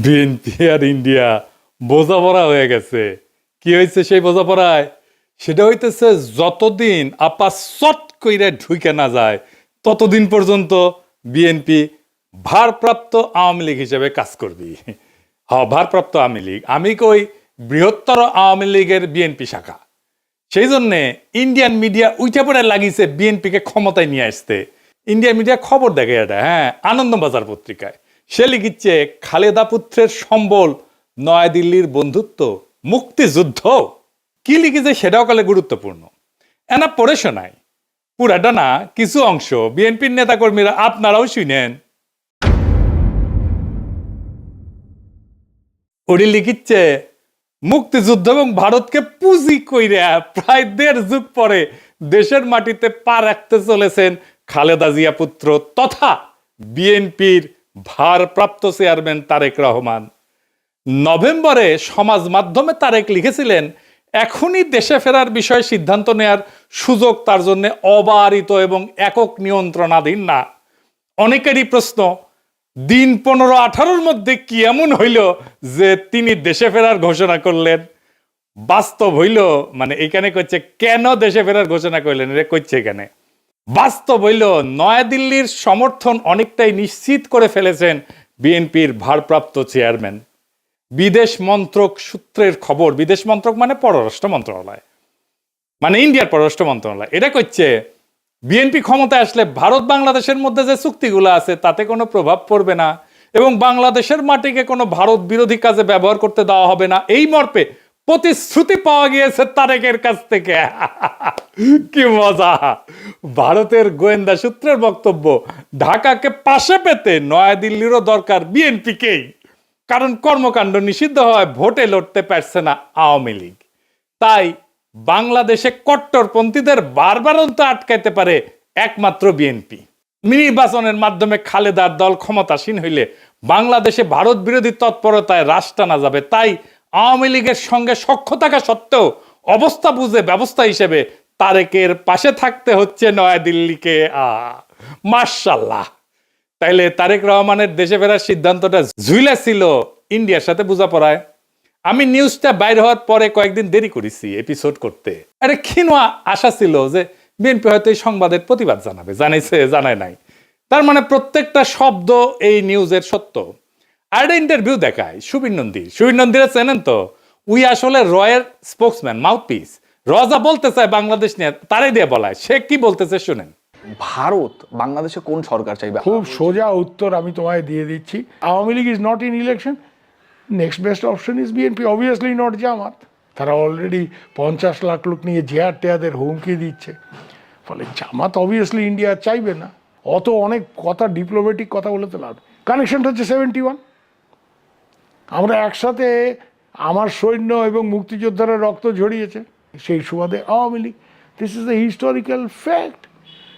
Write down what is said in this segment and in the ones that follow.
BNP আর India বোঝাপড়া হয়ে গেছে। কি হয়েছে সেই বোঝাপড়ায়? সেটা হইতেছে যতদিন আপা চট কইরা ঢুকে না যায় ততদিন পর্যন্ত বিএনপি ভারপ্রাপ্ত আওয়ামী লীগ হিসেবে কাজ করবি। হ্যাঁ, ভারপ্রাপ্ত আওয়ামী লীগ। আমি কই বৃহত্তর আওয়ামী লীগের বিএনপি শাখা। সেই জন্যে ইন্ডিয়ান মিডিয়া উইঠে পড়ে লাগিয়েছে বিএনপিকে ক্ষমতায় নিয়ে আসতে। ইন্ডিয়ান মিডিয়া খবর দেখে এটা, হ্যাঁ, আনন্দবাজার পত্রিকায় সে লিখিচ্ছে খালেদা পুত্রের সম্বল নয়াদিল্লির বন্ধুত্ব মুক্তিযুদ্ধ। কি লিখেছে সেটাও কালে গুরুত্বপূর্ণ। এনা পড়ে শোনায়, পুরাটা না, কিছু অংশ বিএনপির নেতাকর্মীরা আপনারাও শুনেন। ওটি লিখিচ্ছে মুক্তিযুদ্ধ এবং ভারতকে পুঁজি কইরা প্রায় 1.5 যুগ পরে দেশের মাটিতে পা রাখতে চলেছেন খালেদা জিয়া পুত্র তথা বিএনপির ভারপ্রাপ্ত চেয়ারম্যান তারেক রহমান। নভেম্বরে সমাজ মাধ্যমে তারেক লিখেছিলেন, এখনই দেশে ফেরার বিষয়ে সিদ্ধান্ত নেয়ার সুযোগ তার জন্য অবারিত এবং একক নিয়ন্ত্রণাধীন না। অনেকেরই প্রশ্ন, দিন 15-18 মধ্যে কি এমন হইল যে তিনি দেশে ফেরার ঘোষণা করলেন? বাস্তব হইল, মানে এখানে কইছে কেন দেশে ফেরার ঘোষণা করলেন, এটা কইছে এখানে বাস্তব হইল নয়াদিল্লির সমর্থন অনেকটাই নিশ্চিত করে ফেলেছেন বিএনপির ভারপ্রাপ্ত চেয়ারম্যান। বিদেশ মন্ত্রক সূত্রের খবর, বিদেশ মন্ত্রক মানে পররাষ্ট্র মন্ত্রণালয়, মানে ইন্ডিয়ার পররাষ্ট্র মন্ত্রণালয়, এটা কইছে বিএনপি ক্ষমতায় আসলে ভারত বাংলাদেশের মধ্যে যে চুক্তিগুলো আছে তাতে কোনো প্রভাব পড়বে না এবং বাংলাদেশের মাটিকে কোনো ভারত বিরোধী কাজে ব্যবহার করতে দেওয়া হবে না, এই মর্মে প্রতিশ্রুতি পাওয়া গিয়েছে তারেকের কাছ থেকে। কি মজা! ভারতের গোয়েন্দা সূত্রের বক্তব্য, ঢাকাকে পাশে পেতে নয়াদিল্লিরও দরকার বিএনপিকেই, কারণ কর্মকাণ্ড নিষিদ্ধ হয়, ভোটে লড়তে পারছে না আওয়ামী লীগ। তাই বাংলাদেশে কট্টরপন্থীদের বারবারন্ত আটকাইতে পারে একমাত্র বিএনপি। নির্বাচনের মাধ্যমে খালেদার দল ক্ষমতাসীন হইলে বাংলাদেশে ভারত বিরোধী তৎপরতায় রাশ টানা যাবে। তাই আওয়ামী লীগের সঙ্গে সখ্য থাকা সত্ত্বেও অবস্থা বুঝে ব্যবস্থা হিসেবে তারেকের পাশে থাকতে হচ্ছে নয়াদিল্লিকে। মাশাআল্লাহ! তাইলে তারেক রহমানের দেশে ফেরার সিদ্ধান্তটা ঝুলে ছিল ইন্ডিয়ার সাথে বোঝাপড়ায়। আমি নিউজটা বাইর হওয়ার পরে কয়েকদিন দেরি করেছি এপিসোড করতে। আরে ক্ষীণ আশা ছিল যে বিএনপি হয়তো এই সংবাদের প্রতিবাদ জানাবে, জানাইছে, জানায় নাই। তার মানে প্রত্যেকটা শব্দ এই নিউজের সত্য। আর একটা ইন্টারভিউ দেখায় সুবীর নন্দীরা চেনেন তো? উই আসলে রয়ের স্পোক্সম্যান, মাউথপিস। রজা বলতে চায় বাংলাদেশ নিয়ে, তারাই দিয়ে বলায়। সে কি বলতেছে শুনেন। ভারত বাংলাদেশে কোন সরকার চাইবে? খুব সোজা উত্তর আমি তোমায় দিয়ে দিচ্ছি। Awami League is not in election, next best option is BNP, obviously not Jamaat. তারা অলরেডি 50 লাখ লোক নিয়ে জেহার টেয়াদের হুমকি দিচ্ছে। ফলে জামাত অবভিয়াসলি ইন্ডিয়া চাইবে না। অত অনেক কথা, ডিপ্লোম্যাটিক কথা বলে তো লাভ। কানেকশনটা হচ্ছে 71। আমরা একসাথে, আমার সৈন্য এবং মুক্তিযোদ্ধারা রক্ত ঝরিয়েছে, সেই সুবাদে Awami League. This is the historical fact.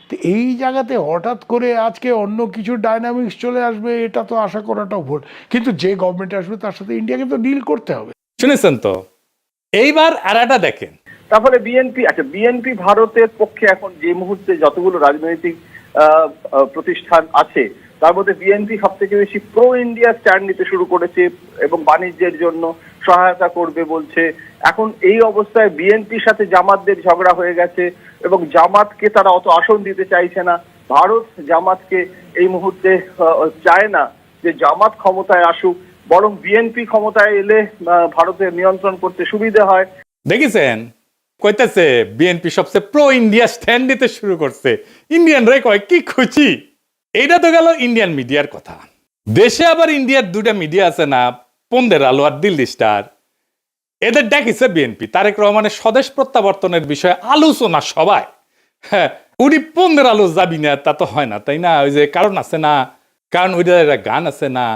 তো এই জায়গাতে হঠাৎ করে আজকে অন্য কিছু ডাইনামিক্স চলে আসবে, এটা তো আশা করাটাও ভুল। কিন্তু যে গভর্নমেন্ট আসবে তার সাথে ইন্ডিয়াকে তো ডিল করতে হবে। শুনেছেন তো? এইবার আরাটা দেখেন। তারপরে বিএনপি ভারতের পক্ষে এখন যে মুহূর্তে যতগুলো রাজনৈতিক প্রতিষ্ঠান আছে তার মধ্যে বিএনপি সব থেকে বেশি প্রো ইন্ডিয়া স্ট্যান্ড নিতে শুরু করেছে এবং বাণিজ্যের জন্য সহায়তা করবে বলছে। এখন এই অবস্থায় বিএনপির সাথে জামাতদের ঝগড়া হয়ে গেছে এবং জামাতকে তারা অত আসন দিতে চাইছে না। ভারত জামাতকে এই মুহূর্তে চায় না যে জামাত ক্ষমতায় আসুক, বরং বিএনপি ক্ষমতায় এলে ভারতের নিয়ন্ত্রণ করতে সুবিধা হয়। দেখেছেন? কইতেছে বিএনপি সবচেয়ে প্রো ইন্ডিয়া স্ট্যান্ড নিতে শুরু করছে। ইন্ডিয়ান রে কয় কি খুশি। এইটা তো গেল ইন্ডিয়ান মিডিয়ার কথা। দেশে আবার ইন্ডিয়ার 2টা মিডিয়া আছে না, পন্দের আলো আর দিল্লি স্টার। এদের ডাকিছে বিএনপি তারেক রহমানের স্বদেশ প্রত্যাবর্তনের বিষয়ে আলোচনা সবাই। হ্যাঁ, উনি পন্দের আলো যাবি না তা তো হয় না, তাই না? ওই যে কারণ আছে না, কারণ ওইটা গান আছে না,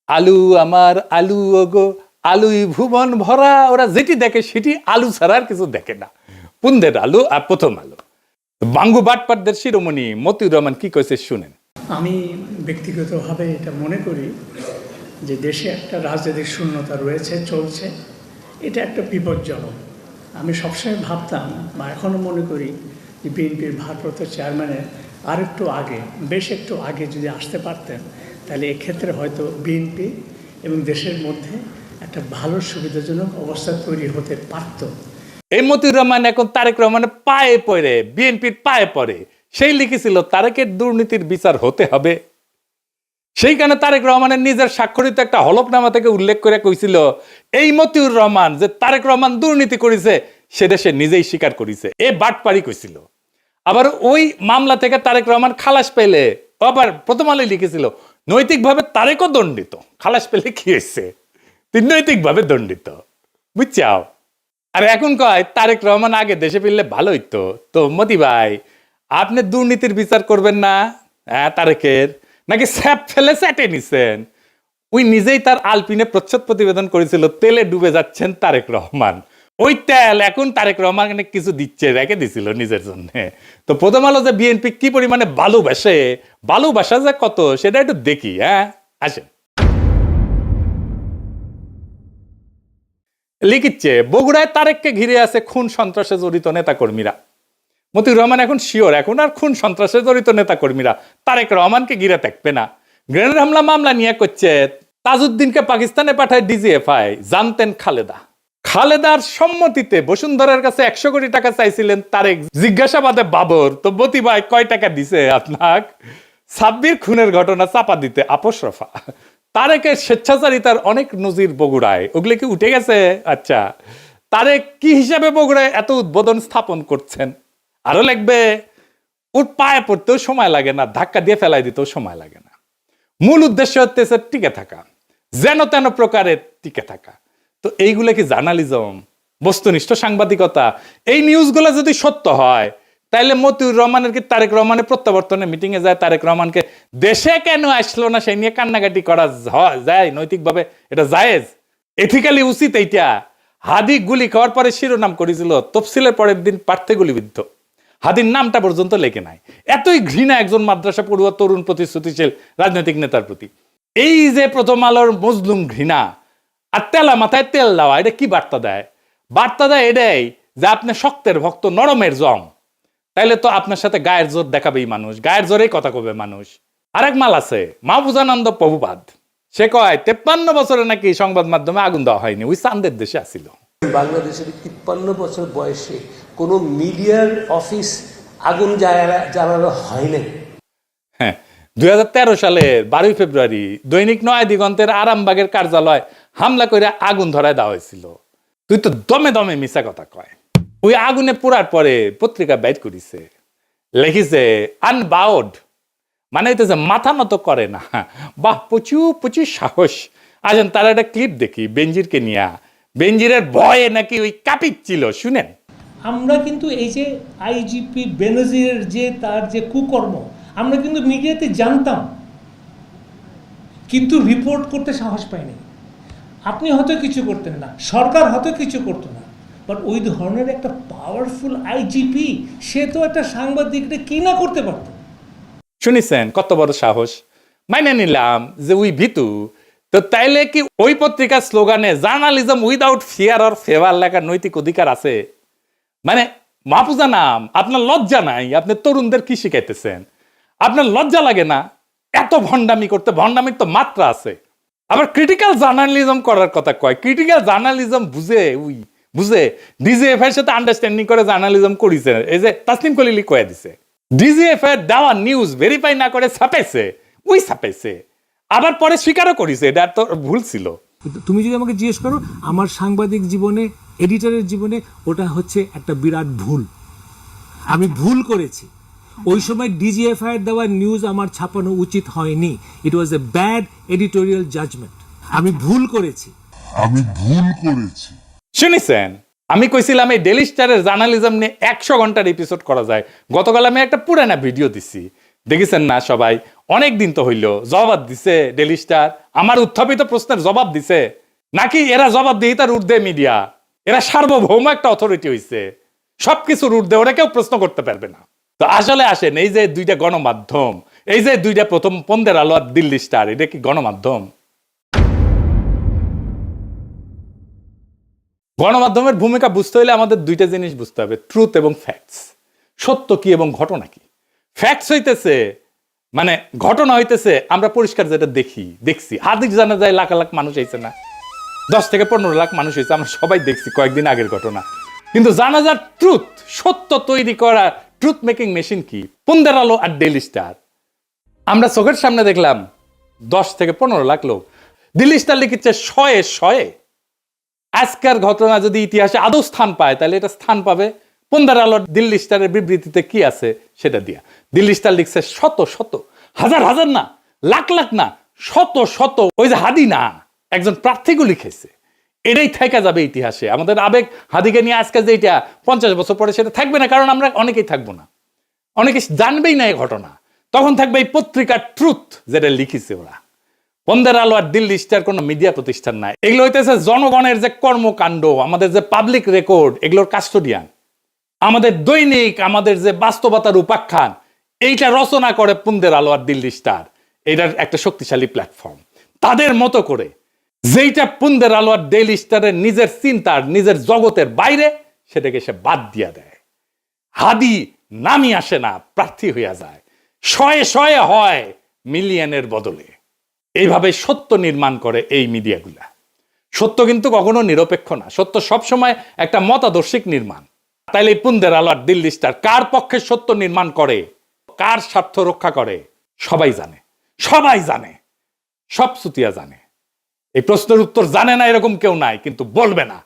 আলু আমার আলু ওগো আলুই ভুবন ভরা। ওরা যেটি দেখে সেটি আলু ছাড়া আর কিছু দেখে না। পুন্দের আলু আর প্রথম আলু। বাঙ্গু বাটপাটদের শিরোমণি মতিউর রহমান কি কইছে শুনেন। আমি ব্যক্তিগতভাবে এটা মনে করি যে দেশে একটা রাজনৈতিক শূন্যতা রয়েছে, চলছে, এটা একটা বিপজ্জনক। আমি সবসময় ভাবতাম বা এখনও মনে করি যে বিএনপির ভারপ্রাপ্ত চেয়ারম্যানের আরেকটু আগে, বেশ একটু আগে যদি আসতে পারতেন তাহলে এক্ষেত্রে হয়তো বিএনপি এবং দেশের মধ্যে একটা ভালো সুবিধাজনক অবস্থা তৈরি হতে পারত। এই মতিউর রহমান এখন তারেক রহমানের পায়ে পড়ে, বিএনপির পায়ে পড়ে, সেই লিখেছিল তারেকের দুর্নীতির বিচার হতে হবে। সেইখানে তারেক রহমানের নিজের স্বাক্ষরিত একটা হলফনামা থেকে উল্লেখ করে কইছিল এই মতিউর রহমান যে তারেক রহমান দুর্নীতি করেছে সেটা সে নিজেই স্বীকার করেছে, এ বাটপারি কইছিল। আবার ওই মামলা থেকে তারেক রহমান খালাস পেলে আবার প্রথম আলোয় লিখেছিল নৈতিকভাবে তারেকও দণ্ডিত, খালাস পেলে কি হয়েছে, তুই নৈতিকভাবে দণ্ডিত, বুঝছাও। আর এখন কয় তারেক রহমান আগে দেশে ফিরলে ভালো হইতো। তো মতি ভাই, আপনি দুর্নীতির বিচার করবেন না তারেকের, নাকি স্যাপ ফেলে স্যাটে নিছেন? ওই নিজেই তার আলপিনে প্রচ্ছদ প্রতিবেদন করেছিল তেলে ডুবে যাচ্ছেন তারেক রহমান, ওই তেল এখন তারেক রহমান কিছু দিচ্ছে, রেখে দিছিল নিজের জন্য। তো প্রথম আলো যে বিএনপি কি পরিমাণে ভালোবাসে, ভালোবাসা যে কত সেটা একটু দেখি। আসেন। লিখিচ্ছে বগুড়ায় তারেককে ঘিরে আছে খুন সন্ত্রাসে জড়িত নেতাকর্মীরা। মতিউর রহমান এখন শিওর, এখন আর খুন সন্ত্রাসে জড়িত নেতাকর্মীরা তারেক রহমানকে ঘিরে থাকবে না। গ্রেনেড হামলা মামলা নিয়ে করছে তাজউদ্দিনকে পাকিস্তানে পাঠায় ডিজিএফআই, জানতেন খালেদা। খালেদার সম্মতিতে বসুন্ধরার কাছে 100 কোটি টাকা চাইছিলেন তারেক, জিজ্ঞাসাবাদে বাবর। তো মতি ভাই কয় টাকা দিছে আপনার? সাব্বির খুনের ঘটনা চাপা দিতে আপোস রফা। তারেকের স্বেচ্ছাচারিতার অনেক নজির বগুড়ায়, ওগুলো কি উঠে গেছে? আচ্ছা, তারেক কি হিসাবে বগুড়ায় এত উদ্বোধন স্থাপন করছেন? আরো লাগবে, ওর পায়ে পড়তেও সময় লাগে না, ধাক্কা দিয়ে ফেলাই দিতেও সময় লাগে না। মূল উদ্দেশ্য হচ্ছে টিকে থাকা, যেন তেন প্রকারে টিকে থাকা। তো এইগুলো কি জার্নালিজম, বস্তুনিষ্ঠ সাংবাদিকতা? এই নিউজগুলো যদি সত্য হয় তাহলে মতিউর রহমানের কি তারেক রহমানের প্রত্যাবর্তনে মিটিং এ যায় তারেক রহমানকে দেশে কেন আসলো না সেই নিয়ে কান্নাকাটি করা যায়? নৈতিকভাবে এটা জায়েজ, এথিক্যালি উচিত এইটা? হাদি গুলি খাওয়ার পরে শিরোনাম করেছিল তফসিলের পরের দিন পার্থে গুলিবিদ্ধ, হাদির নামটা পর্যন্ত লেখে নাই। এতই ঘৃণা একজন মাদ্রাসা পড়ুয়া তরুণ প্রতিশ্রুতিশীল রাজনৈতিক নেতার প্রতি। এই যে প্রথম আলোর মজলুম ঘৃণা আর তেলা মাথায় তেল দেওয়া, এটা কি বার্তা দেয়? বার্তা দেয় এটাই যে আপনি শক্তের ভক্ত, নরমের জম, তাইলে তো আপনার সাথে গায়ের জোর দেখাবেই মানুষ, গায়ের জোরেই কথা কবে মানুষ। আরেক মাল আছে মাহফুজানন্দ প্রভুপাদ, সে কয় 53 বছরে নাকি সংবাদ মাধ্যমে আগুন দেওয়া হয়নি, ওই চান্দের দেশে আসিল। বাংলাদেশের 53 বছর বয়সে কোনো মিডিয়ার অফিস আগুন জ্বালানো হয় নাই। হ্যাঁ, 2013 সালের 12 ফেব্রুয়ারি দৈনিক নয়া দিগন্তের আরামবাগের কার্যালয় হামলা করে আগুন ধরায় দেওয়া হয়েছিল। তুই তো দমে দমে মিশা কথা কয়। ওই আগুনে পোড়ার পরে পত্রিকা বাইট করিছে, লিখিছে আনবাউড, মানে হইতেছে মাথা নত করে না। বাহ, প্রচুর প্রচুর সাহস। আসেন তার একটা ক্লিপ দেখি বেনজিরকে নিয়ে। বেনজিরের ভয়ে নাকি ওই কাঁপিচ্ছিল, শুনেন। আমরা কিন্তু এই যে আইজিপি বেনজিরের যে তার যে কুকর্ম আমরা কিন্তু মিডিয়াতে জানতাম, কিন্তু রিপোর্ট করতে সাহস পাইনি। আপনি হয়তো কিছু করতেন না, সরকার হয়তো কিছু করতো না, বাট ওই ধরনের একটা পাওয়ারফুল আইজিপি সে তো একটা সাংবাদিকটা কি না করতে পারত। শুনিছেন কত বড় সাহস? মাইনে নিলাম যে ওই ভিতু, তো তাইলে কি ওই পত্রিকার স্লোগানে journalism without fear or favour লেখার নৈতিক অধিকার আছে? মানে মাহফুজা নাম, আপনার লজ্জা নাই? আপনি তরুণদের কি শিখাইতেছেন? আপনার লজ্জা লাগে না এত ভণ্ডামি করতে? ভণ্ডামির তো মাত্রা আছে। আবার ক্রিটিক্যাল জার্নালিজম করার কথা কয়। ক্রিটিক্যাল জার্নালিজম বুঝে ডিজিএফ এর সাথে আন্ডারস্ট্যান্ডিং করে জার্নালিজম করেছে। এই যে তাসনিম কলিলি কয়ে দিছে, ডিজিএফ এর দেওয়া নিউজ ভেরিফাই না করে ছাপাইছে, আবার পরে স্বীকারও করেছে এটা তো ভুল ছিল। তুমি যদি আমাকে জিজ্ঞেস করো আমার সাংবাদিক জীবনে, এডিটরের জীবনে ওটা হচ্ছে একটা বিরাট ভুল। আমি ভুল করেছি। ওই সময় ডিজিএফআই এর দেওয়া নিউজ আমার ছাপানো উচিত হয়নি। ইট ওয়াজ এ ব্যাড এডিটোরিয়াল জাজমেন্ট। আমি ভুল করেছি। শুনেছেন, আমি কইছিলাম এই ডেইলি স্টারের জার্নালিজম নিয়ে 100 ঘন্টার এপিসোড করা যায়। গতকাল আমি একটা পুরানা ভিডিও দিছি, দেখেছেন না সবাই? অনেক দিন তো হইল। জবাব দিছে ডেইলি স্টার, আমার উত্থাপিত প্রশ্নের জবাব দিছে নাকি এরা জবাব দিয়ে তার ঊর্ধ্বে মিডিয়া? এরা সার্বভৌম একটা অথরিটি হইছে, সবকিছুর ঊর্ধ্বে, ওরা কেউ প্রশ্ন করতে পারবে না। তো আসলে আসেন, এই যে দুইটা গণমাধ্যম, এই যে দুইটা প্রথম পন্দের আলো আর দিল্লি স্টার, এটা কি গণমাধ্যম? গণমাধ্যমের ভূমিকা বুঝতে হলে আমাদের দুইটা জিনিস বুঝতে হবে, ট্রুথ এবং ফ্যাক্টস। সত্য কি এবং ঘটনা কি। ফ্যাক্টস হইতেছে মানে ঘটনা হইতেছে আমরা পরিষ্কার যেটা দেখছি হাদিস জানা যায় লাখ লাখ মানুষ হয়েছে না, 10 থেকে 15 লাখ মানুষ হয়েছে, আমরা সবাই দেখছি কয়েকদিন আগের ঘটনা। কিন্তু জানাজার ট্রুথ, সত্য তৈরি করা ট্রুথ মেকিং মেশিন কি? পুন্দের আলো আর ডেইলি স্টার। আমরা চোখের সামনে দেখলাম 10 থেকে 15 লাখ লোক। দিল্লি স্টার লিখেছে শয়ে। আজকের ঘটনা যদি ইতিহাসে আদৌ স্থান পায় তাহলে এটা স্থান পাবে পুন্দের আলো দিল্লি স্টারের বিবৃতিতে কি আছে সেটা দিয়া। দিল্লি স্টার লিখছে শত হাজার না, লাখ না, শত ওই যে হাদি না, একজন প্রার্থীকে লিখেছে। এটাই থেকে যাবে ইতিহাসে। আমাদের আবেগ হাদিকে নিয়ে আজকে যে এটা 50 বছর পরে সেটা থাকবে না, কারণ আমরা অনেকেই থাকবো না, অনেকে জানবেই না এই ঘটনা। তখন থাকবে এই পত্রিকার ট্রুথ যেটা লিখেছে ওরা। পুন্দের আলো আর দিল্লি স্টার কোনো মিডিয়া প্রতিষ্ঠান নাই, এগুলো হইতেছে জনগণের যে কর্মকাণ্ড, আমাদের যে পাবলিক রেকর্ড, এগুলোর কাস্টোডিয়ান। আমাদের দৈনিক, আমাদের যে বাস্তবতার উপাখ্যান, এইটা রচনা করে পুন্দের আলো আর দিল্লি স্টার। এটার একটা শক্তিশালী প্ল্যাটফর্ম। তাদের মতো করে যেইটা পুন্দের আলো আর ডেইলি স্টারের নিজের চিন্তার, নিজের জগতের বাইরে, সেটাকে সে বাদ দিয়া দেয়। হাদি নামি আসে না, প্রার্থী হইয়া যায়। শয়ে হয় মিলিয়নের বদলে। এইভাবে সত্য নির্মাণ করে এই মিডিয়াগুলা। সত্য কিন্তু কখনো নিরপেক্ষ না, সত্য সবসময় একটা মতাদর্শিক নির্মাণ। তাইলে পুন্দের আলো আর দিল্লি স্টার কার পক্ষে সত্য নির্মাণ করে, কার স্বার্থ রক্ষা করে, সবাই জানে, সব সুতিয়া জানে। এই প্রশ্নের উত্তর জানে না এরকম কেউ নাই, কিন্তু বলবে না।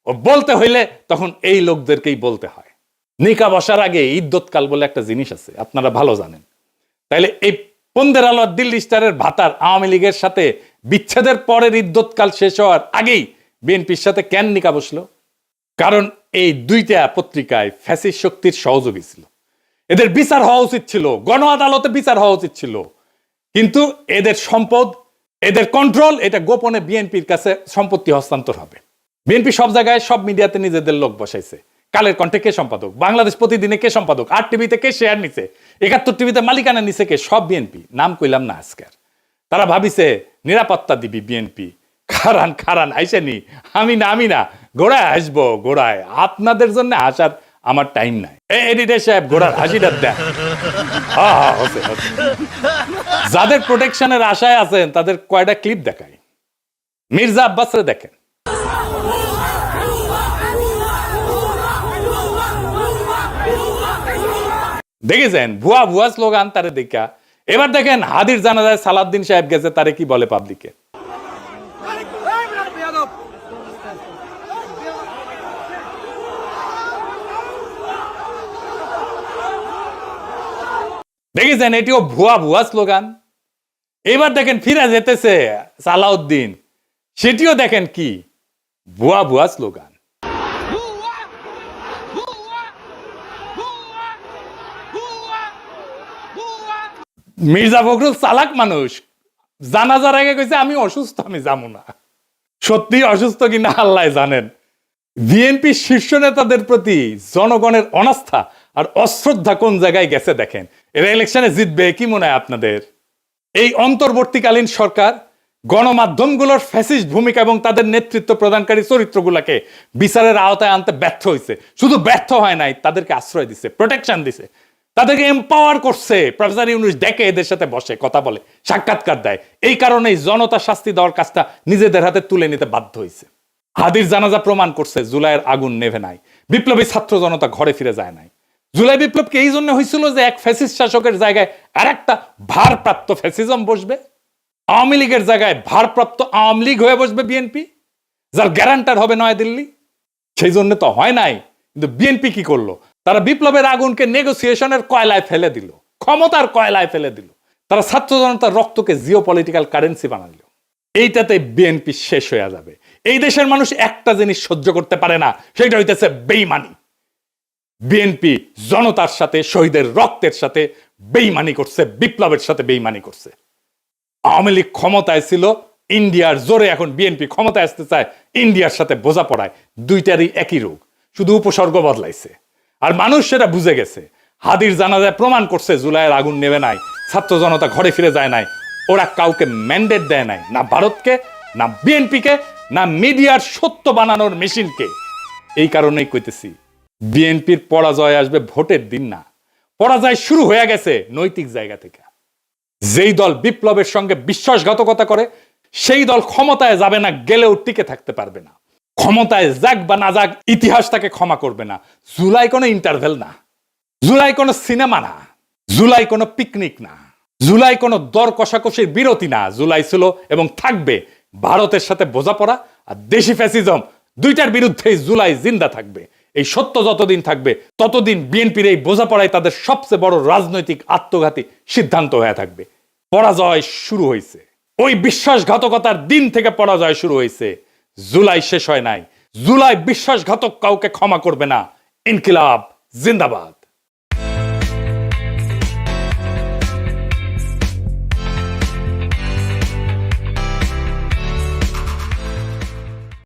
ও বলতে হইলে তখন এই লোকদেরকেই বলতে হয়। নিকা বসার আগে ইদ্যৎকাল বলে একটা জিনিস আছে, আপনারা ভালো জানেন। তাইলে এই পুন্দের আলো আর দিল্লি স্টারের ভাতার আওয়ামী লীগের সাথে বিচ্ছেদের পরের ইদ্যৎকাল শেষ হওয়ার আগেই বিএনপির সাথে কেন নিকা বসলো? কারণ এই দুইটা পত্রিকায় ফ্যাসিস্ট শক্তির সহযোগী ছিল। এদের বিচার হওয়া উচিত ছিল, গণ আদালতে বিচার হওয়া উচিত ছিল। কিন্তু এদের সম্পদ, এদের কন্ট্রোল, এটা গোপনে বিএনপির কাছে সম্পত্তি হস্তান্তর হবে। বিএনপি সব জায়গায়, সব মিডিয়াতে নিজেদের লোক বসাইছে। কালের কণ্ঠে কে সম্পাদক, বাংলাদেশ প্রতিদিনে কে সম্পাদক, 8 টিভিতে কে শেয়ার নিছে, 71 টিভিতে মালিকানা নিছে কে, সব বিএনপি। নাম কইলাম না আজকের। তারা ভাবিছে নিরাপত্তা দিবি বিএনপি। খারান আইসেনি, আমি না ঘোড়ায় আসবো, ঘোড়ায়। আপনাদের জন্য আসার আমার টাইম নাই। এডিটর সাহেব ঘোড়ার হাসিটা দেন। যাদের প্রোটেকশনের আশায় আছেন তাদের কয়টা ক্লিপ দেখায়। মির্জা আব্বাসরে দেখেন। দেখেছেন ভুয়া স্লোগান তারে দেখা। এবার দেখেন হাদির জানাজায় সালাউদ্দিন সাহেব গেছে, তারে কি বলে পাবলিকে। দেখেছেন এটিও ভুয়া স্লোগান। এবার দেখেন ফিরে যেতেছে সালাউদ্দিন, সেটিও দেখেন কি ভুয়া স্লোগান। মির্জা ফখরুল চালাক মানুষ, জানাজার আগে কইছে আমি অসুস্থ, আমি যাবো না। সত্যি অসুস্থ কিনা আল্লাহ জানেন। বিএনপি শীর্ষ নেতাদের প্রতি জনগণের অনাস্থা আর অশ্রদ্ধা কোন জায়গায় গেছে দেখেন। এরা ইলেকশনে জিতবে কি মনে হয় আপনাদের? এই অন্তর্বর্তীকালীন সরকার গণমাধ্যমগুলোর ফ্যাসিস্ট ভূমিকা এবং তাদের নেতৃত্ব প্রদানকারী চরিত্রগুলোকে বিচারের আওতায় আনতে ব্যর্থ হয়েছে। শুধু ব্যর্থ হয় নাই, তাদেরকে আশ্রয় দিছে, প্রোটেকশন দিছে, তাদেরকে এম্পাওয়ার করছে। প্রফেসর ইউনূস ডেকে এদের সাথে বসে কথা বলে, সাক্ষাৎকার দেয়। এই কারণেই জনতা শাস্তি দেওয়ার কাজটা নিজেদের হাতে তুলে নিতে বাধ্য হয়েছে। হাদির জানাজা প্রমাণ করছে জুলাইয়ের আগুন নেভে নাই, বিপ্লবী ছাত্র জনতা ঘরে ফিরে যায় নাই। জুলাই বিপ্লবকে এই জন্য হয়েছিল যে এক ফ্যাসিস্ট শাসকের জায়গায় আর একটা ভারপ্রাপ্ত ফ্যাসিজম বসবে। আওয়ামী লীগের জায়গায় ভারপ্রাপ্ত আওয়ামী লীগ হয়ে বসবে বিএনপি, যার গ্যারান্টার হবে নয়াদিল্লি। সেই জন্য তো হয় নাই। কিন্তু বিএনপি কি করলো? তারা বিপ্লবের আগুনকে নেগোসিয়েশনের কয়লায় ফেলে দিল, ক্ষমতার কয়লায় ফেলে দিল। তারা ছাত্র জনতার রক্তকে জিও পলিটিক্যাল কারেন্সি বানালো। এইটাতে বিএনপি শেষ হয়ে যাবে। এই দেশের মানুষ একটা জিনিস সহ্য করতে পারে না, সেটা হইতেছে বেইমানি। বিএনপি জনতার সাথে, শহীদের রক্তের সাথে বেইমানি করছে, বিপ্লবের সাথে বেইমানি করছে। আওয়ামী লীগ ক্ষমতায় ছিল ইন্ডিয়ার জোরে, এখন বিএনপি ক্ষমতায় আসতে চায় ইন্ডিয়ার সাথে বোঝাপড়ায়। দুইটারই একই রোগ, শুধু উপসর্গ বদলাইছে। আর মানুষ সেটা বুঝে গেছে। হাদির জানাজায় প্রমাণ করছে জুলাইয়ের আগুন নেবে নাই, ছাত্র জনতা ঘরে ফিরে যায় নাই। ওরা কাউকে ম্যান্ডেট দেয় নাই, না ভারতকে, না বিএনপিকে, না মিডিয়ার সত্য বানানোর মেশিনকে। এই কারণেই কইতেছি বিএনপির পরাজয় আসবে ভোটের দিন না, পরাজয় শুরু হয়ে গেছে নৈতিক জায়গা থেকে। যেই দল বিপ্লবের সঙ্গে বিশ্বাসঘাতকতা করে সেই দল ক্ষমতায় যাবে না, গেলেও টিকে থাকতে পারবে না। ক্ষমতায় যাক বা না যাক, ইতিহাস তাকে ক্ষমা করবে না। জুলাই কোনো ইন্টারভেল না, জুলাই কোনো সিনেমা না, জুলাই কোনো পিকনিক না, জুলাই কোনো দর কষাকষির বিরতি না। জুলাই ছিল এবং থাকবে ভারতের সাথে বোঝাপড়া আর দেশি ফ্যাসিজম, দুইটার বিরুদ্ধেই জুলাই জিন্দা থাকবে। এই সত্য যতদিন থাকবে ততদিন বিএনপির এই বোঝাপড়াই তাদের সবচেয়ে বড় রাজনৈতিক আত্মঘাতী সিদ্ধান্ত হয়ে থাকবে। পরাজয় শুরু হয়েছে, ওই বিশ্বাসঘাতকতার দিন থেকে পরাজয় শুরু হয়েছে। জুলাই শেষ হয় নাই, জুলাই বিশ্বাসঘাতক কাউকে ক্ষমা করবে না। ইনকিলাব জিন্দাবাদ।